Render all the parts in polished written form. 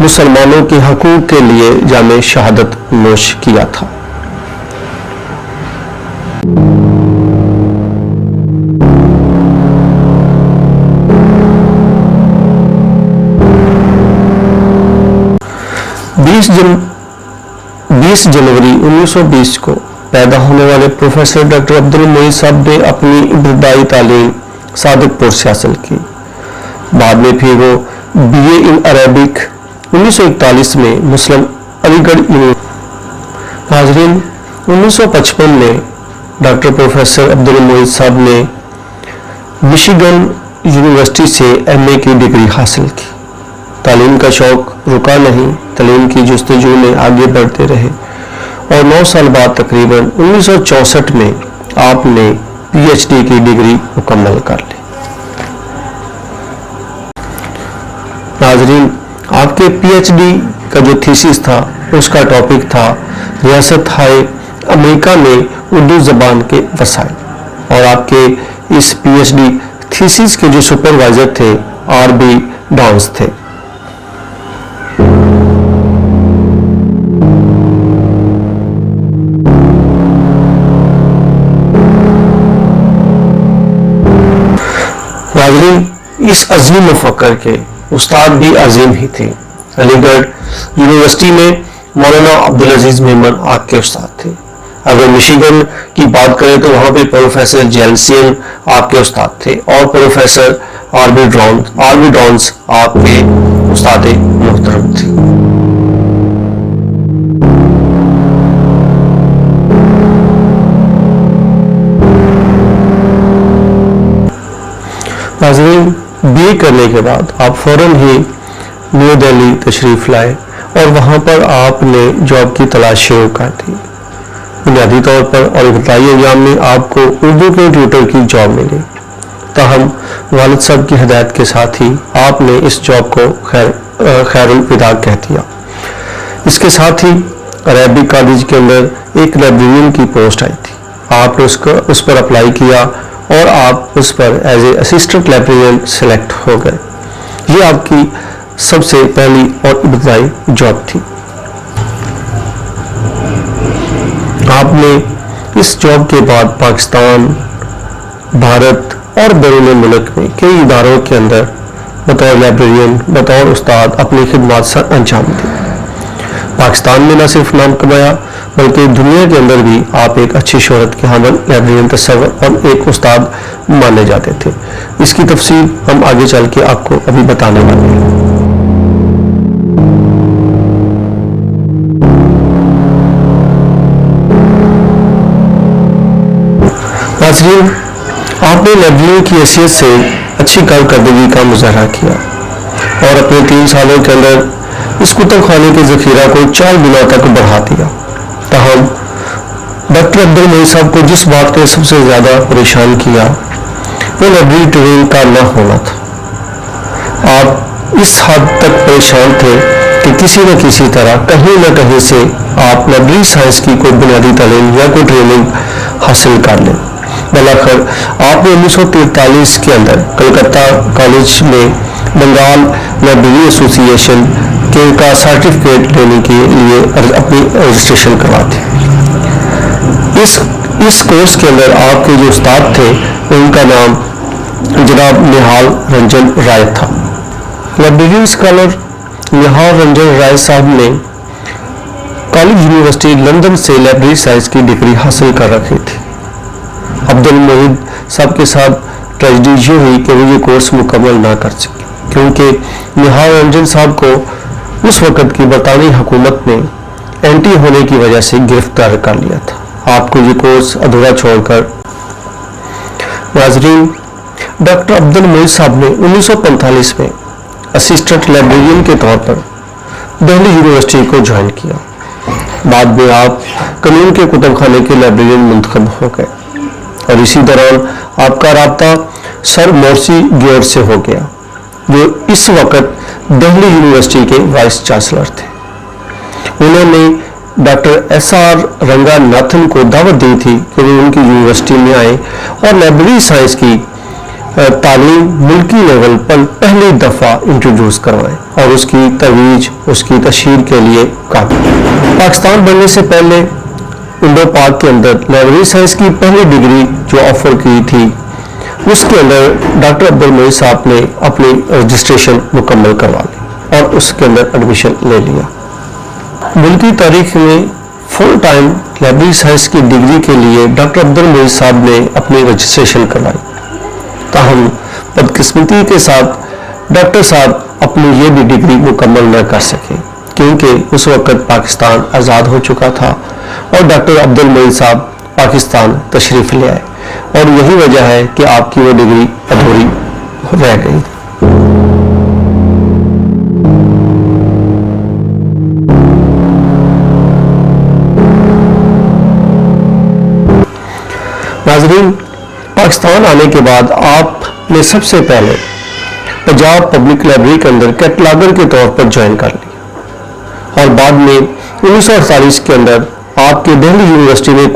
مسلمانوں کے حقوق کے لیے جام شہادت نوش کیا تھا۔ بیس جنوری 1920 کو پیدا ہونے والے پروفیسر ڈاکٹر عبد المعید صاحب نے اپنی ابتدائی تعلیم صادق پور سے حاصل کی۔ بعد میں پھر وہ BA ان عربک 1941 میں مسلم علی گڑھ یونیورسٹی۔ ناظرین، 1955 میں ڈاکٹر پروفیسر عبد المعید صاحب نے مشیگن یونیورسٹی سے MA کی ڈگری حاصل کی۔ تعلیم کا شوق رکا نہیں، تعلیم کی جستجو میں آگے بڑھتے رہے اور 9 سال بعد تقریباً 1964 میں آپ نے PhD کی ڈگری مکمل کر لی۔ ناظرین، آپ کے PhD کا جو تھیسس تھا اس کا ٹاپک تھا ریاست ہائے امریکہ میں اردو زبان کے وسائل، اور آپ کے اس PhD تھیسس کے جو سپروائزر تھے RB ڈانس تھے۔ ناظرین، اس عظیم مفکر کے استاد بھی عظیم ہی تھے۔ علی گڑھ یونیورسٹی میں مولانا عبدالعزیز میمن آپ کے استاد تھے۔ اگر مشیگن کی بات کریں تو وہاں پہ پروفیسر جیلسین آپ کے استاد تھے اور پروفیسر RB ڈانس آپ کے استاد محترم تھے۔ ناظرین، BA کرنے کے بعد آپ فوراً ہی نیو دہلی تشریف لائے اور وہاں پر آپ نے جاب کی تلاش شروع کر دی۔ بنیادی طور پر اور ابتدائی ایام میں آپ کو اردو کے ٹیوٹر کی جاب ملی، تاہم والد صاحب کی ہدایت کے ساتھ ہی آپ نے اس جاب کو خیر الوداع کہہ دیا۔ اس کے ساتھ ہی عربک کالج کے اندر ایک لائبریرین کی پوسٹ آئی تھی، آپ نے اس پر اپلائی کیا اور آپ اس پر as a assistant librarian select ہو گئے۔ یہ آپ کی سب سے پہلی اور ابتدائی جاب تھی۔ آپ نے اس جاب کے بعد پاکستان، بھارت اور بیرون ملک میں کئی اداروں کے اندر بطور لائبریرین، بطور استاد اپنی خدمات انجام دی۔ پاکستان میں نہ صرف نام کمایا بلکہ دنیا کے اندر بھی آپ ایک اچھی شہرت کے حامل لائبریرین تصور اور ایک استاد مانے جاتے تھے۔ اس کی تفصیل ہم آگے چل کے آپ کو ابھی بتانے والے ہیں۔ ناظرین، آپ نے لائبریرین کی حیثیت سے اچھی کارکردگی کا مظاہرہ کیا اور اپنے 3 سالوں کے اندر اس کتب خانے کے ذخیرہ کو 4 گنا تک بڑھا دیا۔ تاہم ڈاکٹر عبد المعید صاحب کو جس بات نے سب سے زیادہ پریشان کیا وہ لائبریری ٹرین کا نہ ہونا تھا۔ آپ اس حد تک پریشان تھے کہ کسی نہ کسی طرح کہیں نہ کہیں سے آپ لائبریری سائنس کی کوئی بنیادی تعلیم یا کوئی ٹریننگ حاصل کر لیں۔ بالآخر آپ نے 1943 کے اندر کلکتہ کالج میں بنگال لائبریری ایسوسی ایشن کا سرٹیفکیٹ لینے کے لیے اپنی رجسٹریشن کروا دی۔ اس کورس کے اندر آپ کے جو استاد تھے ان کا نام جناب نہال رنجن رائے تھا۔ لائبریری اسکالر نہال رنجن رائے صاحب نے کالج یونیورسٹی لندن سے لائبریری سائنس کی ڈگری حاصل کر رکھی تھی۔ عبد المعید صاحب کے ساتھ ٹریجڈی یہ ہوئی کہ وہ یہ کورس مکمل نہ کر سکے کیونکہ نہال رنجن صاحب کو اس وقت کی برطانوی حکومت نے اینٹی ہونے کی وجہ سے گرفتار کر لیا تھا۔ آپ کو یہ کورس ادھورا چھوڑ کر ناظرین، ڈاکٹر عبد المعید صاحب نے 1945 میں اسسٹنٹ لائبریرین کے طور پر دہلی یونیورسٹی کو جوائن کیا۔ بعد میں آپ قانون کے کتب خانے کے لائبریرین منتخب ہو گئے اور اسی دوران آپ کا رابطہ سر مورسی گیور سے ہو گیا جو اس وقت دہلی یونیورسٹی کے وائس چانسلر تھے۔ انہوں نے ڈاکٹر SR رنگا ناتھن کو دعوت دی تھی کہ وہ ان کی یونیورسٹی میں آئیں اور لائبریری سائنس کی تعلیم ملکی لیول پر پہلی دفعہ انٹروڈیوس کروائیں اور اس کی ترویج، اس کی تشہیر کے لیے کام کریں۔ پاکستان بننے سے پہلے انڈو پاک کے اندر لائبریری سائنس کی پہلی ڈگری جو آفر کی تھی، اس کے اندر ڈاکٹر عبد المعید صاحب نے اپنی رجسٹریشن مکمل کروا لی اور اس کے اندر ایڈمیشن لے لیا۔ ملکی تاریخ میں فل ٹائم لائبریری سائنس کی ڈگری کے لیے ڈاکٹر عبد المعید صاحب نے اپنی رجسٹریشن کروائی، تاہم بدقسمتی کے ساتھ ڈاکٹر صاحب اپنی یہ بھی ڈگری مکمل نہ کر سکے، کیونکہ اس وقت پاکستان آزاد ہو چکا تھا اور ڈاکٹر عبد المعید صاحب پاکستان تشریف لے آئے، اور یہی وجہ ہے کہ آپ کی وہ ڈگری ادھوری رہ گئی۔ ناظرین، پاکستان آنے کے بعد آپ نے سب سے پہلے پنجاب پبلک لائبریری کے اندر کیٹلاگر کے طور پر جوائن کر لیا، اور بعد میں 1948 کے اندر آپ کے دہلی یونیورسٹی میں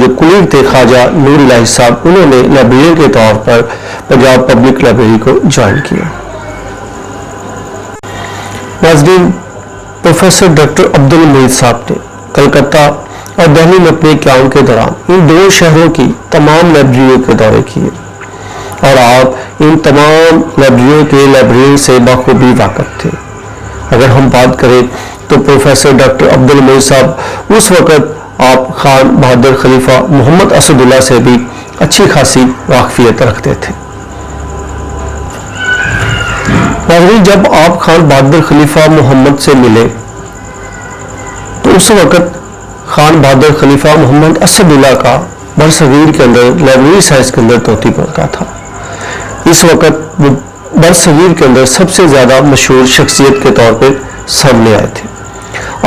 جو کلیر تھے خواجہ نور الہی صاحب، انہوں نے لائبریرین کے طور پر پنجاب پبلک لائبریری کو جوائن کیا۔ ناظرین، پروفیسر ڈاکٹر عبد المعید صاحب نے کلکتہ اور دہلی میں اپنے قیام کے دوران ان دو شہروں کی تمام لائبریریوں کے دورے کیے، اور آپ ان تمام لائبریریوں کے لائبریرین سے بخوبی واقف تھے۔ اگر ہم بات کریں تو پروفیسر ڈاکٹر عبد المعید صاحب اس وقت آپ خان بہادر خلیفہ محمد اسد اللہ سے بھی اچھی خاصی واقفیت رکھتے تھے۔ ناظرین، جب آپ خان بہادر خلیفہ محمد سے ملے تو اس وقت خان بہادر خلیفہ محمد اسد اللہ کا برصغیر کے اندر لائبریری سائنس کے اندر توتی پڑتا تھا۔ اس وقت وہ برصغیر کے اندر سب سے زیادہ مشہور شخصیت کے طور پر سامنے آئے تھے،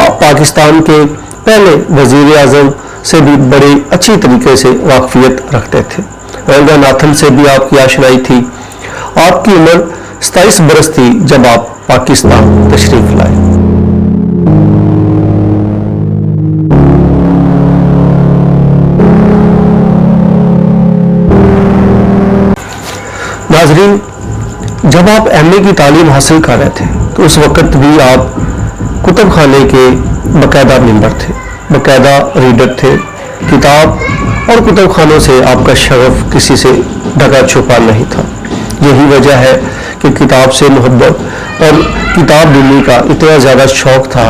اور پاکستان کے پہلے وزیر اعظم سے بھی بڑی اچھی طریقے سے واقفیت رکھتے تھے۔ رنگا ناتھن سے بھی آپ کی آشنائی تھی۔ آپ کی عمر 27 برس تھی جب آپ پاکستان تشریف لائے۔ ناظرین، جب آپ ایم اے کی تعلیم حاصل کر رہے تھے تو اس وقت بھی آپ کتب خانے کے باقاعدہ ممبر تھے، باقاعدہ ریڈر تھے۔ کتاب اور کتب خانوں سے آپ کا شغف کسی سے ڈھکا چھپا نہیں تھا۔ یہی وجہ ہے کہ کتاب سے محبت اور کتاب ڈھونڈنے کا اتنا زیادہ شوق تھا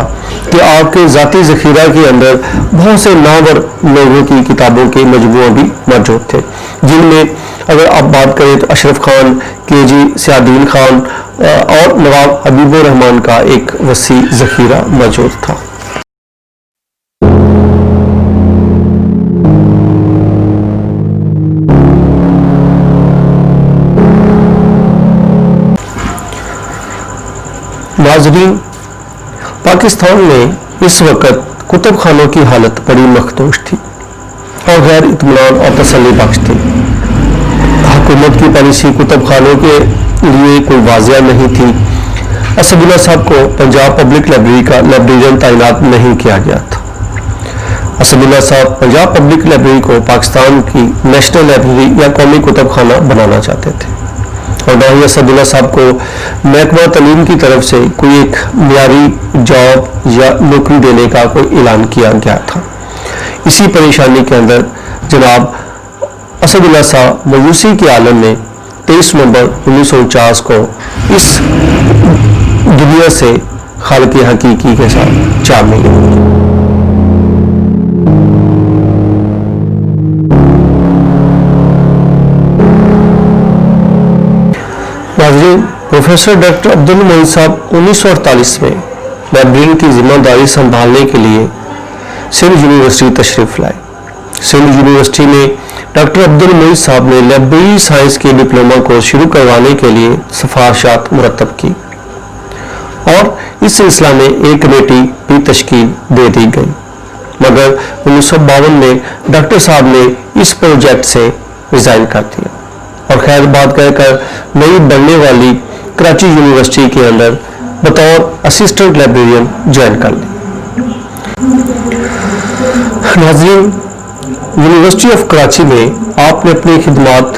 کہ آپ کے ذاتی ذخیرہ کے اندر بہت سے نامور لوگوں کی کتابوں کے مجموعے بھی موجود تھے، جن میں اگر آپ بات کریں تو اشرف خان، کے جی سیادین خان اور نواب حبیب الرحمان کا ایک وسیع ذخیرہ موجود تھا۔ ناظرین، پاکستان میں اس وقت کتب خانوں کی حالت بڑی مخدوش تھی اور غیر اطمینان اور تسلی بخش تھی۔ حکومت کی پالیسی کتب خانوں کے لیے کوئی واضح نہیں تھی۔ اسد اللہ صاحب کو پنجاب پبلک لائبریری کا لائبریرین تعینات نہیں کیا گیا تھا۔ اسد اللہ صاحب پنجاب پبلک لائبریری کو پاکستان کی نیشنل لائبریری یا قومی کتب خانہ بنانا چاہتے تھے، اور نہ ہی اسد اللہ صاحب کو محکمہ تعلیم کی طرف سے کوئی ایک معیاری جاب یا نوکری دینے کا کوئی اعلان کیا گیا تھا۔ اسی پریشانی کے اندر جناب اسد اللہ صاحب مایوسی کے عالم میں 23 نومبر 1949 کو اس دنیا سے خالق حقیقی کے ساتھ جا ملے۔ ناظرین، پروفیسر ڈاکٹر عبد المعید صاحب 1948 میں لائبریرین کی ذمہ داری سنبھالنے کے لیے سندھ یونیورسٹی تشریف لائے۔ سندھ یونیورسٹی میں ڈاکٹر عبد المعید صاحب نے لائبریری سائنس کے ڈپلوما کو شروع کروانے کے لیے سفارشات مرتب کی، اور اس سلسلہ میں ایک کمیٹی بھی تشکیل دے دی گئی، مگر 1952 میں ڈاکٹر صاحب نے اس پروجیکٹ سے ریزائن کر دیا اور خیر بات کہہ کر نئی بننے والی کراچی یونیورسٹی کے اندر بطور اسسٹنٹ لائبریرین جوائن کر لی۔ ناظرین، یونیورسٹی آف کراچی میں آپ نے اپنی خدمات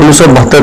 1972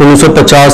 1950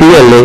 PLA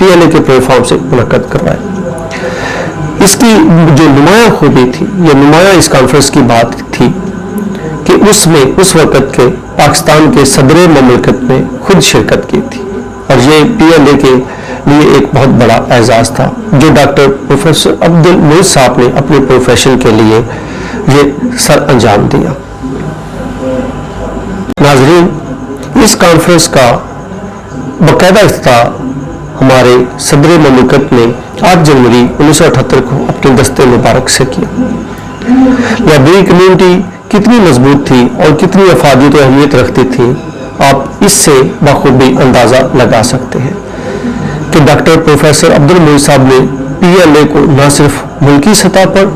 PLA کے پلیٹ فارم سے منعقد کروایا۔ اس کی جو نمایاں خوبی تھی، یہ نمایاں اس کانفرنس کی بات تھی کہ اس میں اس وقت کے پاکستان کے صدر مملکت نے خود شرکت کی تھی، اور یہ PLA کے لیے ایک بہت بڑا اعزاز تھا جو ڈاکٹر پروفیسر عبد المعید صاحب نے اپنے پروفیشن کے لیے یہ سر انجام دیا۔ ناظرین، اس کانفرنس کا باقاعدہ افتتاح ہمارے صدر مملکت نے 8 جنوری 1978 کو اپنے دستے مبارک سے کیا۔ لائبریری کمیونٹی کتنی مضبوط تھی اور کتنی افادیت و اہمیت رکھتی تھی، آپ اس سے بخوبی اندازہ لگا سکتے ہیں کہ ڈاکٹر پروفیسر عبد المعید صاحب نے PLA کو نہ صرف ملکی سطح پر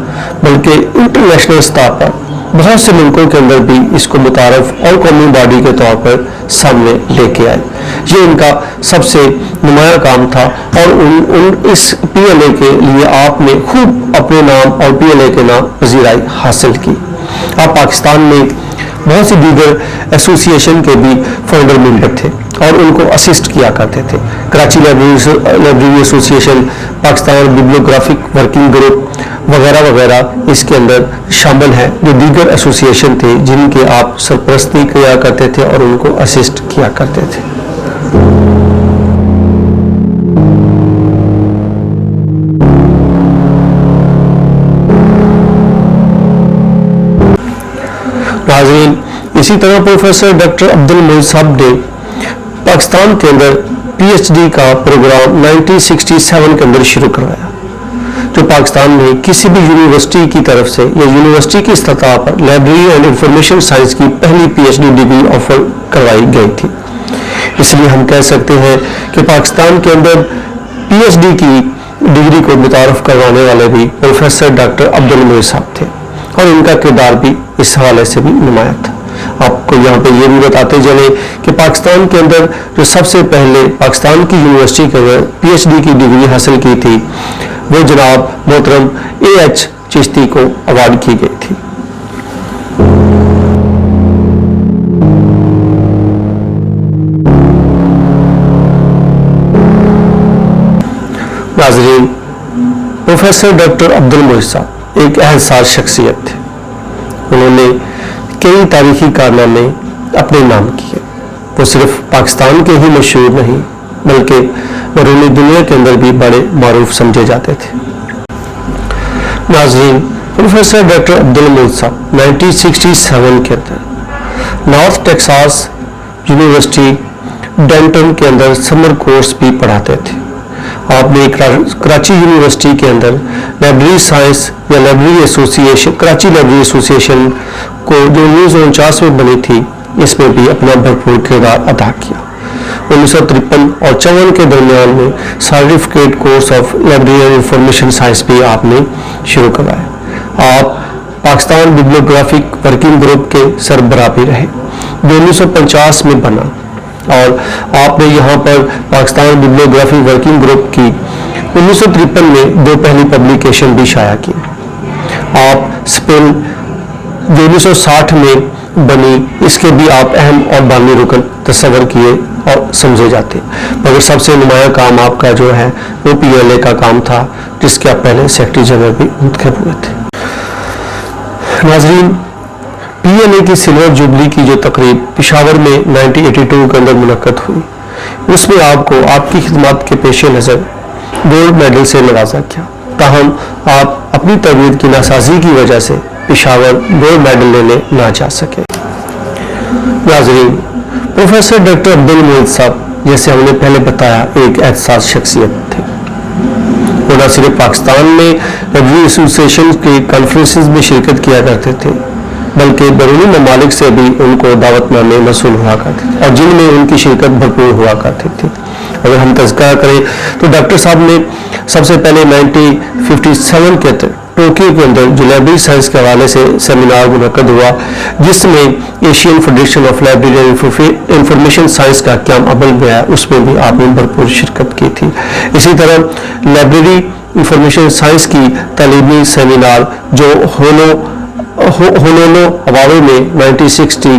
بلکہ انٹرنیشنل سطح پر بہت سے ملکوں کے اندر بھی اس کو متعارف اور قومی باڈی کے طور پر سامنے لے کے آئے۔ یہ ان کا سب سے نمایاں کام تھا، اور اس PLA کے لیے آپ نے خوب اپنے نام اور PLA کے نام پذیرائی حاصل کی۔ آپ پاکستان میں بہت سی دیگر ایسوسیشن کے بھی فاؤنڈر ممبر تھے اور ان کو اسسٹ کیا کرتے تھے۔ Karachi library association, Pakistan bibliographic working group وغیرہ وغیرہ اس کے اندر شامل ہیں، جو دیگر ایسوسیشن تھے جن کے آپ سرپرستی کیا کرتے تھے اور ان کو اسسٹ کیا کرتے تھے۔ ناظرین، اسی طرح پروفیسر ڈاکٹر عبد المعید صاحب نے پاکستان کے اندر PhD کا پروگرام 1967 کے اندر شروع کروایا، جو پاکستان میں کسی بھی یونیورسٹی کی طرف سے یا یونیورسٹی کی سطح پر لائبریری اینڈ انفارمیشن سائنس کی پہلی PhD ڈگری آفر کروائی گئی تھی۔ اس لیے ہم کہہ سکتے ہیں کہ پاکستان کے اندر PhD کی ڈگری کو متعارف کروانے والے بھی پروفیسر ڈاکٹر عبد المعید صاحب تھے، اور ان کا کردار بھی اس حوالے سے بھی نمایاں تھا۔ آپ کو یہاں پہ یہ بھی بتاتے چلیں کہ پاکستان کے اندر جو سب سے پہلے پاکستان کی یونیورسٹی کے اندر PhD کی ڈگری حاصل کی تھی، وہ جناب محترم AH چشتی کو ایوارڈ کی گئی تھی۔ ناظرین، پروفیسر ڈاکٹر عبد المعید صاحب ایک احساس شخصیت تھے۔ انہوں نے کئی تاریخی کارنامے اپنے نام کیے۔ وہ صرف پاکستان کے ہی مشہور نہیں بلکہ بیرونی دنیا کے اندر بھی بڑے معروف سمجھے جاتے تھے۔ ناظرین، پروفیسر ڈاکٹر عبد المعید صاحب 1967 کے اندر نارتھ ٹیکساس یونیورسٹی ڈینٹن کے اندر سمر کورس بھی پڑھاتے تھے۔ آپ نے کراچی یونیورسٹی کے اندر لائبریری سائنس یا library association, Karachi library association کو جو 1949 میں بنی تھی، اس میں بھی اپنا بھرپور کردار ادا کیا۔ 1953 اور 54 کے درمیان میں certificate course of library and information science بھی آپ نے شروع کروایا۔ آپ پاکستان ببلیوگرافک ورکنگ گروپ کے سربراہ بھی رہے، جو 1950 میں بنا، اور آپ نے یہاں پر پاکستان ببلیوگرافی ورکنگ گروپ کی 1953 میں 2 پہلی پبلیکیشن بھی شائع کی۔ آپ اسپین جو 1960 میں بنی، اس کے بھی آپ اہم اور بانی رکن تصور کیے اور سمجھے جاتے، مگر سب سے نمایاں کام آپ کا جو ہے وہ PLA کا کام تھا، جس کے آپ پہلے سیکرٹری جنرل بھی منتخب ہوئے تھے۔ ناظرین، PLA کی سلور جوبلی کی جو تقریب پشاور میں 1982 کے اندر منعقد ہوئی، اس میں آپ کو آپ کی خدمات کے پیش نظر گولڈ میڈل سے نوازا گیا، تاہم آپ اپنی تربیت کی ناسازی کی وجہ سے پشاور گولڈ میڈل لینے نہ جا سکے۔ ناظرین، پروفیسر ڈاکٹر عبد المعید صاحب، جیسے ہم نے پہلے بتایا، ایک احساس شخصیت تھے۔ وہ نہ صرف پاکستان میں لائبریری ایسوسیشن کے کانفرنسز میں شرکت کیا کرتے تھے، بلکہ بیرونی ممالک سے بھی ان کو دعوت نامے موصول ہوا کرتے تھے، اور جن میں ان کی شرکت بھرپور ہوا کرتی تھی۔ اگر ہم تذکرہ کریں تو ڈاکٹر صاحب نے سب سے پہلے 1957 کے ٹوکیو کے اندر جو لائبریری سائنس کے حوالے سے سیمینار منعقد ہوا، جس میں Asian federation of library and information science کا قیام عمل میں آیا، اس میں بھی آپ نے بھرپور شرکت کی تھی۔ اسی طرح لائبریری انفارمیشن سائنس کی تعلیمی سیمینار جو ہونولو ہواوے میں 1960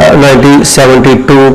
1972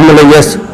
MLS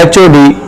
HOD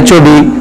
HOD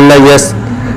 LIS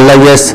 LIS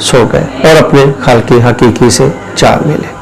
سو گئے اور اپنے خالق حقیقی سے جا ملے.